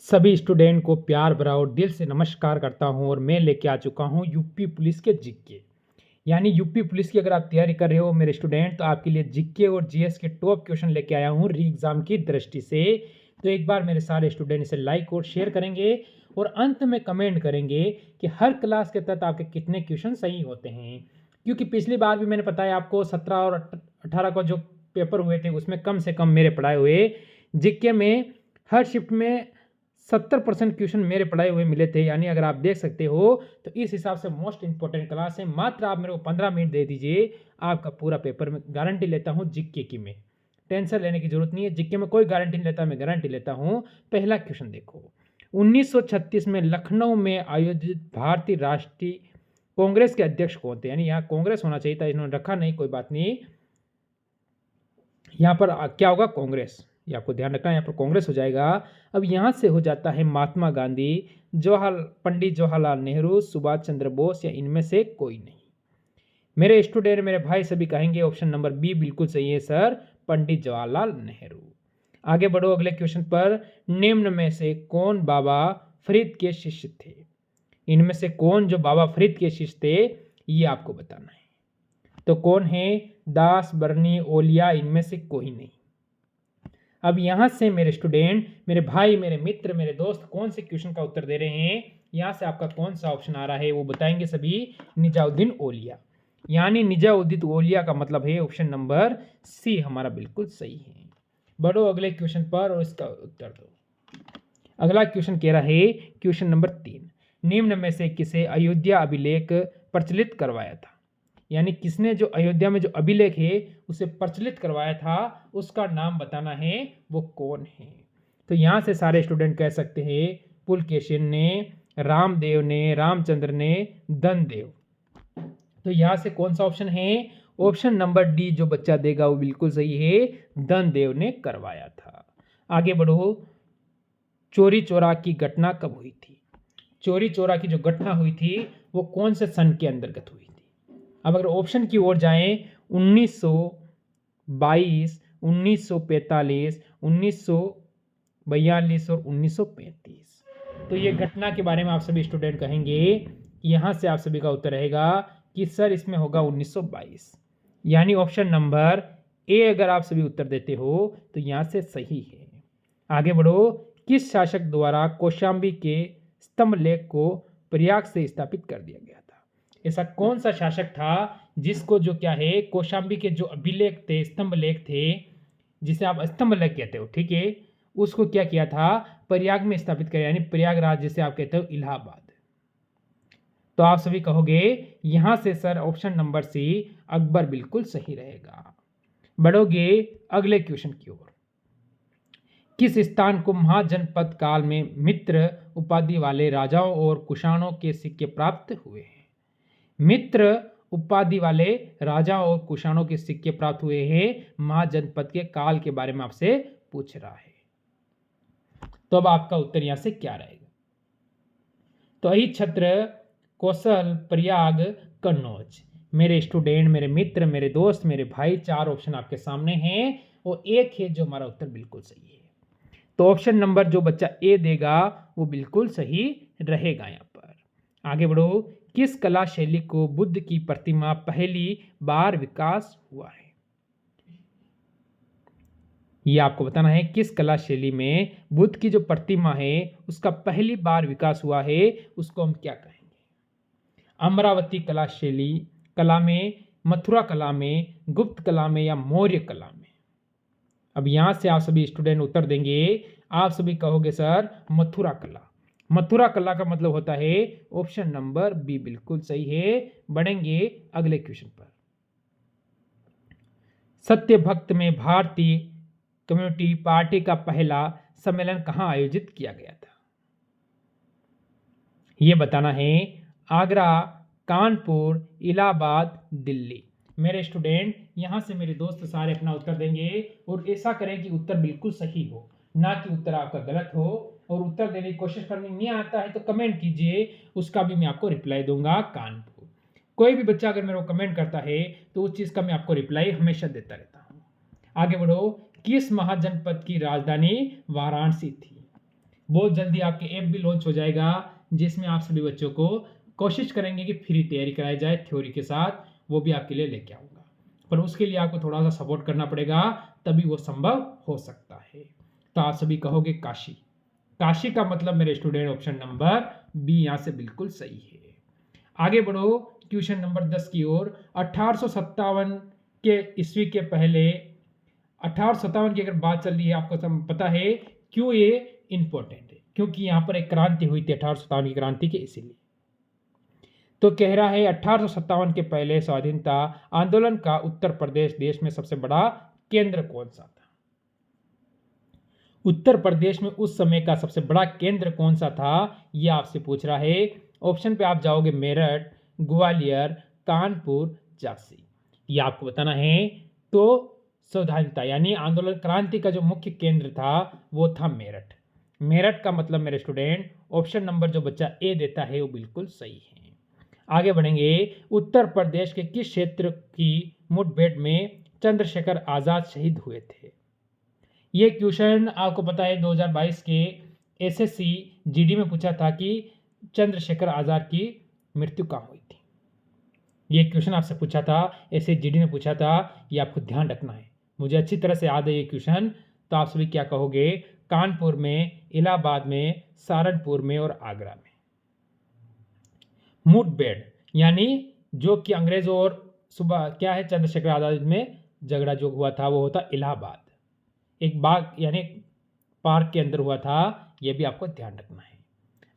सभी स्टूडेंट को प्यार भरा और दिल से नमस्कार करता हूं और मैं लेके आ चुका हूं यूपी पुलिस के जीके। यानी यूपी पुलिस की अगर आप तैयारी कर रहे हो मेरे स्टूडेंट, तो आपके लिए जीके और जीएस के टॉप क्वेश्चन लेके आया हूं री एग्जाम की दृष्टि से। तो एक बार मेरे सारे स्टूडेंट इसे लाइक और शेयर करेंगे और अंत में कमेंट करेंगे कि हर क्लास के तहत आपके कितने क्वेश्चन सही होते हैं। क्योंकि पिछली बार भी मैंने बताया आपको 17 और 18 को जो पेपर हुए थे उसमें कम से कम मेरे पढ़ाए हुए जीके में हर शिफ्ट में 70% क्वेश्चन मेरे पढ़ाए हुए मिले थे। यानी अगर आप देख सकते हो तो इस हिसाब से मोस्ट इंपॉर्टेंट क्लास है। मात्र आप मेरे को 15 मिनट दे दीजिए, आपका पूरा पेपर में गारंटी लेता हूँ जीके की। में टेंशन लेने की जरूरत नहीं है, जीके में कोई गारंटी नहीं लेता, मैं गारंटी लेता हूँ। पहला क्वेश्चन देखो, 1936 में लखनऊ में आयोजित भारतीय राष्ट्रीय कांग्रेस के अध्यक्ष कौन थे? यानी यहाँ कांग्रेस होना चाहिए था, इन्होंने रखा नहीं, कोई बात नहीं। यहाँ पर क्या होगा? कांग्रेस। ये आपको ध्यान रखना है, यहाँ पर कांग्रेस हो जाएगा। अब यहाँ से हो जाता है महात्मा गांधी, पंडित जवाहरलाल नेहरू, सुभाष चंद्र बोस, या इनमें से कोई नहीं। मेरे स्टूडेंट, मेरे भाई सभी कहेंगे ऑप्शन नंबर बी बिल्कुल सही है सर, पंडित जवाहरलाल नेहरू। आगे बढ़ो अगले क्वेश्चन पर। निम्न में से कौन बाबा फरीद के शिष्य थे? इनमें से कौन जो बाबा फरीद के शिष्य थे ये आपको बताना है। तो कौन है? दास, बरनी, ओलिया, इनमें से कोई नहीं। अब यहां से मेरे स्टूडेंट, मेरे भाई, मेरे मित्र, मेरे दोस्त कौन से क्वेश्चन का उत्तर दे रहे हैं, यहां से आपका कौन सा ऑप्शन आ रहा है वो बताएंगे सभी। निजामुद्दीन ओलिया। यानी निजामुद्दीन ओलिया का मतलब है ऑप्शन नंबर सी हमारा बिल्कुल सही है। बढ़ो अगले क्वेश्चन पर और इसका उत्तर दो। अगला क्वेश्चन कह रहा है क्वेश्चन नंबर 3, निम्न में से किसे अयोध्या अभिलेख प्रचलित करवाया था? यानी किसने जो अयोध्या में जो अभिलेख है उसे प्रचलित करवाया था, उसका नाम बताना है, वो कौन है? तो यहां से सारे स्टूडेंट कह सकते हैं पुलकेशिन ने, रामदेव ने, रामचंद्र ने, धनदेव। तो यहां से कौन सा ऑप्शन है? ऑप्शन नंबर डी जो बच्चा देगा वो बिल्कुल सही है, धनदेव ने करवाया था। आगे बढ़ो, चोरी चोरा की घटना कब हुई थी? चोरी चोरा की जो घटना हुई थी वो कौन से सन के अंतर्गत हुई थी? अब अगर ऑप्शन की ओर जाएं, 1922, 1945, 1942 और 1935। तो ये घटना के बारे में आप सभी स्टूडेंट कहेंगे कि यहाँ से आप सभी का उत्तर रहेगा कि सर इसमें होगा 1922। यानी ऑप्शन नंबर ए अगर आप सभी उत्तर देते हो तो यहाँ से सही है। आगे बढ़ो, किस शासक द्वारा कौशाम्बी के स्तंभ लेख को प्रयाग से स्थापित कर दिया गया था? ऐसा कौन सा शासक था जिसको जो क्या है कौशाम्बी के जो अभिलेख थे, स्तंभ लेख थे, जिसे आप स्तंभ लेख कहते हो, ठीक है, उसको क्या किया था? प्रयाग में स्थापित किया, यानी प्रयागराज जिसे आप कहते हो इलाहाबाद। तो आप सभी कहोगे यहां से sir option number C Akbar बिल्कुल सही रहेगा। बढ़ोगे अगले क्वेश्चन की ओर। किस स्थान को महाजनपद काल में मित्र उपाधि वाले राजाओं और कुषाणों के सिक्के प्राप्त हुए हैं? मित्र उपाधि वाले राजाओं और कुषाणों के सिक्के प्राप्त हुए हैं, महाजनपद के काल के बारे में आपसे पूछ रहा है। तो अब आपका उत्तर यहां से क्या रहेगा? तो अही छत्र, कौशल, प्रयाग, कन्नौज। मेरे स्टूडेंट, मेरे मित्र, मेरे दोस्त, मेरे भाई, 4 ऑप्शन आपके सामने हैं और एक है जो हमारा उत्तर बिल्कुल सही है। तो ऑप्शन नंबर जो बच्चा ए देगा वो बिल्कुल सही रहेगा। यहाँ पर आगे बढ़ो, किस कला शैली को बुद्ध की प्रतिमा पहली बार विकास हुआ है? ये आपको बताना है, किस कला शैली में बुद्ध की जो प्रतिमा है उसका पहली बार विकास हुआ है, उसको हम क्या कहेंगे? अमरावती कला शैली कला में, मथुरा कला में, गुप्त कला में, या मौर्य कला में? अब यहां से आप सभी स्टूडेंट उत्तर देंगे, आप सभी कहोगे सर मथुरा कला। मथुरा कला का मतलब होता है ऑप्शन नंबर बी बिल्कुल सही है। बढ़ेंगे अगले क्वेश्चन पर। सत्य भक्त में भारतीय कम्युनिटी पार्टी का पहला सम्मेलन कहां आयोजित किया गया था? यह बताना है, आगरा, कानपुर, इलाहाबाद, दिल्ली। मेरे स्टूडेंट, यहां से मेरे दोस्त सारे अपना उत्तर देंगे और ऐसा करें कि उत्तर बिल्कुल सही हो, ना कि उत्तर आपका गलत हो। और उत्तर देने की कोशिश करनी नहीं आता है तो कमेंट कीजिए, उसका भी मैं आपको रिप्लाई दूंगा। कानपुर। कोई भी बच्चा अगर मेरे को कमेंट करता है तो उस चीज का मैं आपको रिप्लाई हमेशा देता रहता हूँ। आगे बढ़ो, किस महाजनपद की राजधानी वाराणसी थी? बहुत जल्दी आपके ऐप भी लॉन्च हो जाएगा, जिसमें आप सभी बच्चों को कोशिश करेंगे कि फ्री तैयारी कराई जाए थ्योरी के साथ, वो भी आपके लिए लेके आऊँगा। पर उसके लिए आपको थोड़ा सा सपोर्ट करना पड़ेगा, तभी वो संभव हो सकता है। तो आप सभी कहोगे काशी। काशी का मतलब मेरे स्टूडेंट ऑप्शन नंबर बी यहाँ से बिल्कुल सही है। आगे बढ़ो क्वेश्चन नंबर 10 की ओर। 1857 के ईस्वी के पहले 1857 की अगर बात चल रही है, आपको पता है क्यों ये इंपॉर्टेंट है, क्योंकि यहाँ पर एक क्रांति हुई थी 1857 की क्रांति के, इसीलिए। तो कह रहा है 1857 के पहले स्वाधीनता आंदोलन का उत्तर प्रदेश देश में सबसे बड़ा केंद्र कौन सा था? उत्तर प्रदेश में उस समय का सबसे बड़ा केंद्र कौन सा था, यह आपसे पूछ रहा है। ऑप्शन पे आप जाओगे मेरठ, ग्वालियर, कानपुर, झांसी। ये आपको बताना है। तो स्वाधीनता यानी आंदोलन क्रांति का जो मुख्य केंद्र था वो था मेरठ। मेरठ का मतलब मेरे स्टूडेंट ऑप्शन नंबर जो बच्चा ए देता है वो बिल्कुल सही है। आगे बढ़ेंगे। उत्तर प्रदेश के किस क्षेत्र की मुठभेड़ में चंद्रशेखर आजाद शहीद हुए थे? ये क्वेश्चन आपको पता है 2022 के एसएससी जीडी में पूछा था कि चंद्रशेखर आजाद की मृत्यु कहाँ हुई थी। ये क्वेश्चन आपसे पूछा था, एसएससी जीडी ने पूछा था, ये आपको ध्यान रखना है। मुझे अच्छी तरह से याद है ये क्वेश्चन। तो आप सभी क्या कहोगे? कानपुर में, इलाहाबाद में, सहारनपुर में और आगरा में। मुठभेड़ यानी जो कि अंग्रेजों और सुबह क्या है चंद्रशेखर आजाद में झगड़ा जो हुआ था वो होता इलाहाबाद, एक बाग यानी पार्क के अंदर हुआ था। यह भी आपको ध्यान रखना है।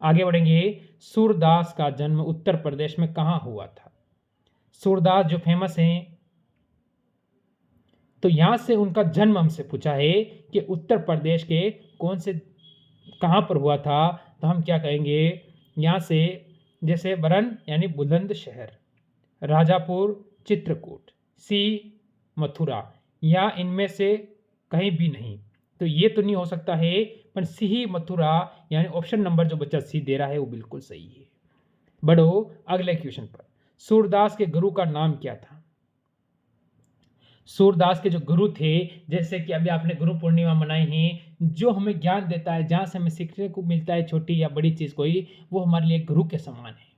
आगे बढ़ेंगे। सूरदास का जन्म उत्तर प्रदेश में कहाँ हुआ था? सूरदास जो फेमस हैं, तो यहां से उनका जन्म हमसे पूछा है कि उत्तर प्रदेश के कौन से कहां पर हुआ था। तो हम क्या कहेंगे यहां से, जैसे बरन यानी बुलंदशहर, राजापुर, चित्रकूट, सी मथुरा, या इनमें से कहीं भी नहीं। तो ये तो नहीं हो सकता है, पर सी मथुरा यानी ऑप्शन नंबर जो बच्चा सी दे रहा है वो बिल्कुल सही है। बढ़ो अगले क्वेश्चन पर। सूरदास के गुरु का नाम क्या था? सूरदास के जो गुरु थे, जैसे कि अभी आपने गुरु पूर्णिमा मनाई है, जो हमें ज्ञान देता है, जहाँ से हमें सीखने को मिलता है छोटी या बड़ी चीज़ कोई, वो हमारे लिए गुरु के समान है।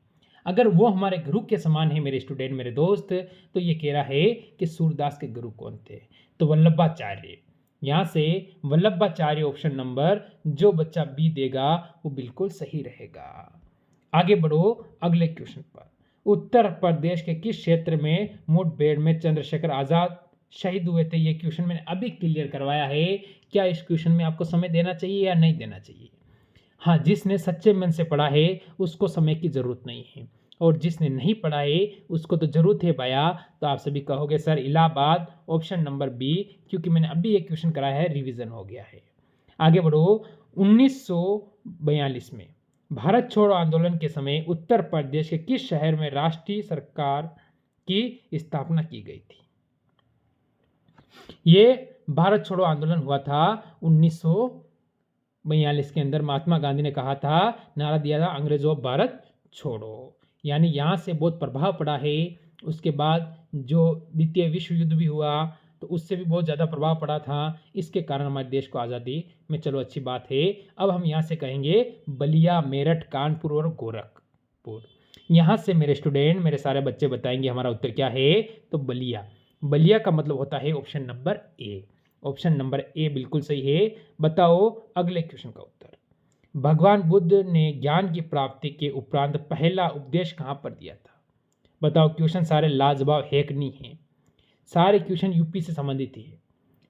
अगर वो हमारे गुरु के समान है मेरे स्टूडेंट, मेरे दोस्त, तो ये कह रहा है कि सूरदास के गुरु कौन थे? तो वल्लभाचार्य। यहाँ से वल्लभाचार्य ऑप्शन नंबर जो बच्चा बी देगा वो बिल्कुल सही रहेगा। आगे बढ़ो अगले क्वेश्चन पर। उत्तर प्रदेश के किस क्षेत्र में मुठभेड़ में चंद्रशेखर आजाद शहीद हुए थे? ये क्वेश्चन मैंने अभी क्लियर करवाया है। क्या इस क्वेश्चन में आपको समय देना चाहिए या नहीं देना चाहिए? हाँ, जिसने सच्चे मन से पढ़ा है उसको समय की जरूरत नहीं है, और जिसने नहीं पढ़ा है उसको तो जरूरत है भैया। तो आप सभी कहोगे sir Allahabad option number B, क्योंकि मैंने अभी एक क्वेश्चन कराया है, रिवीजन हो गया है। आगे बढ़ो। 1942 में भारत छोड़ो आंदोलन के समय उत्तर प्रदेश के किस शहर में राष्ट्रीय सरकार की स्थापना की गई थी? ये भारत छोड़ो आंदोलन हुआ था 1942 के अंदर। महात्मा गांधी ने कहा था, नारा दिया था, अंग्रेजों भारत छोड़ो। यानी यहाँ से बहुत प्रभाव पड़ा है। उसके बाद जो द्वितीय विश्व युद्ध भी हुआ तो उससे भी बहुत ज़्यादा प्रभाव पड़ा था। इसके कारण हमारे देश को आज़ादी में, चलो अच्छी बात है। अब हम यहाँ से कहेंगे बलिया, मेरठ, कानपुर और गोरखपुर। यहाँ से मेरे स्टूडेंट, मेरे सारे बच्चे बताएंगे हमारा उत्तर क्या है। तो बलिया, बलिया का मतलब होता है option number A. Option number A बिल्कुल सही है। बताओ अगले क्वेश्चन का उत्तर। भगवान बुद्ध ने ज्ञान की प्राप्ति के उपरांत पहला उपदेश कहाँ पर दिया था? बताओ, क्वेश्चन सारे लाजवाब है कि नहीं है? सारे क्वेश्चन यूपी से संबंधित है,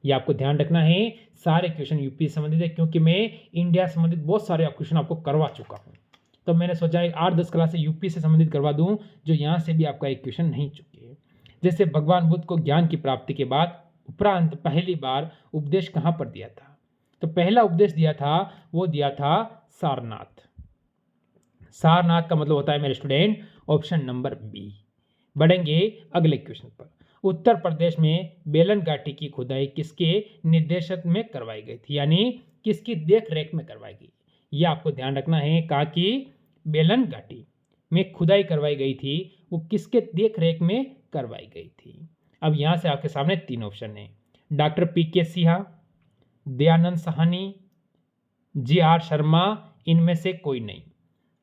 ये आपको ध्यान रखना है। सारे क्वेश्चन यूपी से संबंधित है, क्योंकि मैं इंडिया से संबंधित बहुत सारे क्वेश्चन आपको करवा चुका हूँ। तो मैंने सोचा 8-10 क्लास से यूपी से संबंधित करवा दूँ, जो यहाँ से भी आपका एक क्वेश्चन नहीं चुके है। जैसे भगवान बुद्ध को ज्ञान की प्राप्ति के बाद उपरांत पहली बार उपदेश कहाँ पर दिया था? तो पहला उपदेश दिया था, वो दिया था सारनाथ। सारनाथ का मतलब होता है मेरे स्टूडेंट ऑप्शन नंबर बी। बढ़ेंगे अगले क्वेश्चन पर। उत्तर प्रदेश में बेलन घाटी की खुदाई किसके निर्देशन में करवाई गई थी, यानी किसकी देख रेख में करवाई गई? यह आपको ध्यान रखना है। कहा कि बेलन घाटी में खुदाई करवाई गई थी, वो किसके देख रेख में करवाई गई थी? अब यहाँ से आपके सामने 3 ऑप्शन है। Doctor PK Sinha, Dayanand Sahni, G.R.. Sharma, इनमें से कोई नहीं।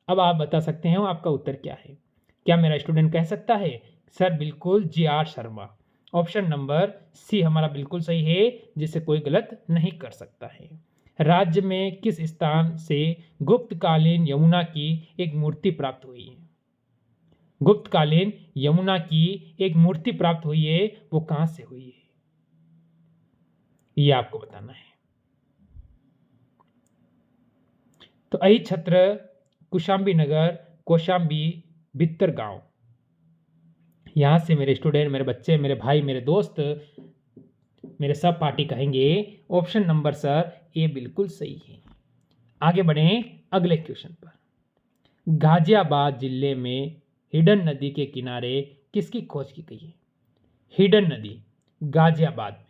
अब आप बता सकते हैं आपका उत्तर क्या है। क्या मेरा स्टूडेंट कह सकता है सर बिल्कुल G R. Sharma. Option number C हमारा बिल्कुल सही है, जिसे कोई गलत नहीं कर सकता है। राज्य में किस स्थान से गुप्तकालीन यमुना की एक मूर्ति प्राप्त हुई है? गुप्तकालीन यमुना की एक मूर्ति प्राप्त हुई है, वो कहां से हुई है, ये आपको बताना है। तो अहि छत्र, कुशाम्बी नगर, कौशाम्बी, भित्तर गांव। यहां से मेरे स्टूडेंट, मेरे बच्चे, मेरे भाई, मेरे दोस्त, मेरे सब पार्टी कहेंगे ऑप्शन नंबर सर ए बिल्कुल सही है। आगे बढ़ें अगले क्वेश्चन पर। गाजियाबाद जिले में हिडन नदी के किनारे किसकी खोज की गई है? हिडन नदी गाजियाबाद में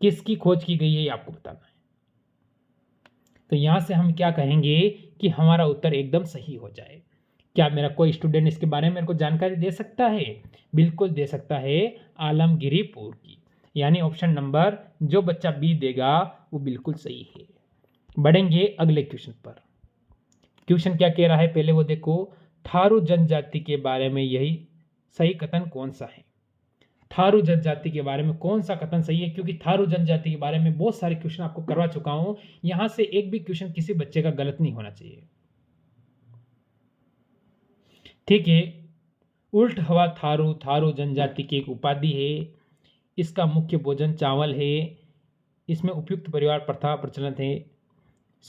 किसकी खोज की गई है, ये आपको बताना है। तो यहां से हम क्या कहेंगे कि हमारा उत्तर एकदम सही हो जाए। क्या मेरा कोई स्टूडेंट इसके बारे में मेरे को जानकारी दे सकता है? बिल्कुल दे सकता है, आलमगिरीपुर की। यानी ऑप्शन नंबर जो बच्चा बी देगा वो बिल्कुल सही है। बढ़ेंगे अगले क्वेश्चन पर। क्वेश्चन क्या कह रहा है पहले वो देखो। थारू जनजाति के बारे में यही सही कथन कौन सा है? थारू जनजाति के बारे में कौन सा कथन सही है? क्योंकि थारू जनजाति के बारे में बहुत सारे क्वेश्चन आपको करवा चुका हूं, यहां से एक भी क्वेश्चन किसी बच्चे का गलत नहीं होना चाहिए। ठीक है। उल्ट हवा थारू, थारू जनजाति की एक उपाधि है। इसका मुख्य भोजन चावल है। इसमें उपयुक्त परिवार प्रथा प्रचलित है।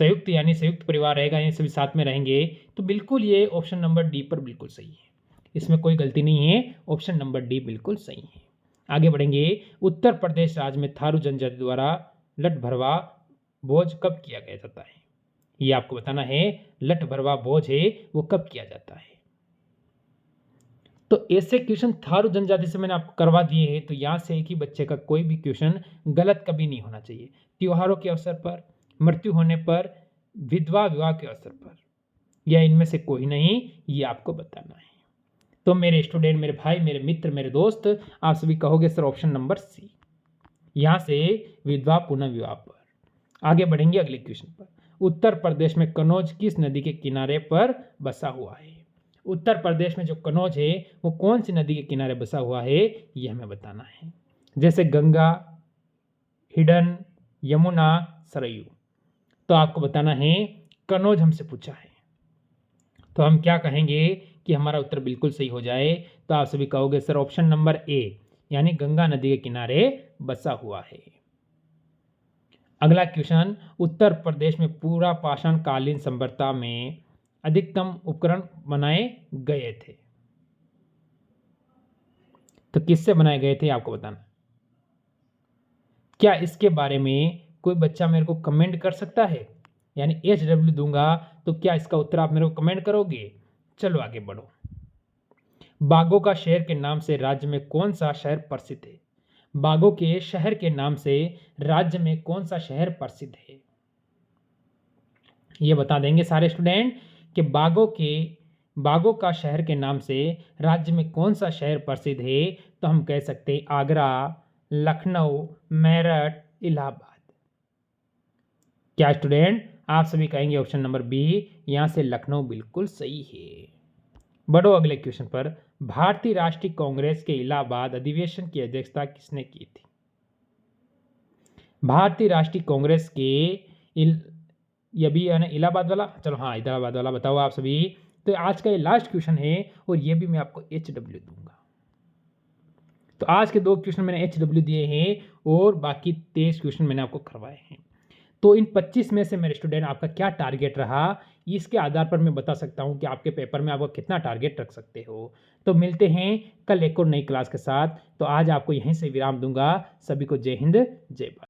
संयुक्त यानी संयुक्त परिवार रहेगा, यानी सभी साथ में रहेंगे। तो बिल्कुल ये ऑप्शन नंबर डी पर बिल्कुल सही है, इसमें कोई गलती नहीं है। ऑप्शन नंबर डी बिल्कुल सही है। आगे बढ़ेंगे। उत्तर प्रदेश राज्य में थारू जनजाति द्वारा लठ भरवा भोज कब किया गया जाता है? ये आपको बताना है। लठ भरवा भोज है वो कब किया जाता है? तो ऐसे क्वेश्चन थारू जनजाति से मैंने आपको करवा दिए हैं, तो यहां से एक ही बच्चे का कोई भी क्वेश्चन गलत कभी नहीं होना चाहिए। त्योहारों के अवसर पर, मृत्यु होने पर, विधवा विवाह के अवसर पर, या इनमें से कोई नहीं, ये आपको बताना है। तो मेरे स्टूडेंट, मेरे भाई, मेरे मित्र, मेरे दोस्त, आप सभी कहोगे सर ऑप्शन नंबर सी, यहां से विधवा पुनः विवाह पर। आगे बढ़ेंगे अगले क्वेश्चन पर। उत्तर प्रदेश में कनौज किस नदी के किनारे पर बसा हुआ है? उत्तर प्रदेश में जो कनौज है वो कौन सी नदी के किनारे बसा हुआ है, ये हमें बताना है। जैसे गंगा, हिडन, यमुना, सरयू। तो आपको बताना है कनौज हमसे पूछा है, तो हम क्या कहेंगे कि हमारा उत्तर बिल्कुल सही हो जाए। तो आप सभी कहोगे सर ऑप्शन नंबर ए, यानी गंगा नदी के किनारे बसा हुआ है। अगला क्वेश्चन। उत्तर प्रदेश में पूरा पाषाण कालीन सभ्यता में अधिकतम उपकरण बनाए गए थे, तो किससे बनाए गए थे आपको बताना। क्या इसके बारे में कोई बच्चा मेरे को कमेंट कर सकता है? यानी HW दूंगा, तो क्या इसका उत्तर आप मेरे को कमेंट करोगे? चलो आगे बढ़ो। बागों का शहर के नाम से राज्य में कौन सा शहर प्रसिद्ध है? बागों के शहर के नाम से राज्य में कौन सा शहर प्रसिद्ध है, ये बता देंगे सारे स्टूडेंट कि बागों का शहर के नाम से राज्य में कौन सा शहर प्रसिद्ध है। तो हम कह सकते हैं आगरा, लखनऊ, मेरठ, इलाहाबाद। क्या स्टूडेंट आप सभी कहेंगे ऑप्शन नंबर बी, यहां से लखनऊ बिल्कुल सही है। बढ़ो अगले क्वेश्चन पर। भारतीय राष्ट्रीय कांग्रेस के इलाहाबाद अधिवेशन की अध्यक्षता किसने की थी? भारतीय राष्ट्रीय कांग्रेस के ये भी है ना इलाहाबाद वाला, चलो हाँ इलाहाबाद वाला बताओ आप सभी। तो आज का ये लास्ट क्वेश्चन है और ये भी मैं आपको HW दूंगा। तो आज के 2 क्वेश्चन मैंने HW दिए हैं और बाकी 23 क्वेश्चन मैंने आपको करवाए हैं। तो इन 25 में से मेरे स्टूडेंट आपका क्या टारगेट रहा, इसके आधार पर मैं बता सकता हूं कि आपके पेपर में आपको कितना टारगेट रख सकते हो। तो मिलते हैं कल एक और नई क्लास के साथ। तो आज आपको यहीं से विराम दूंगा। सभी को जय हिंद, जय भारत।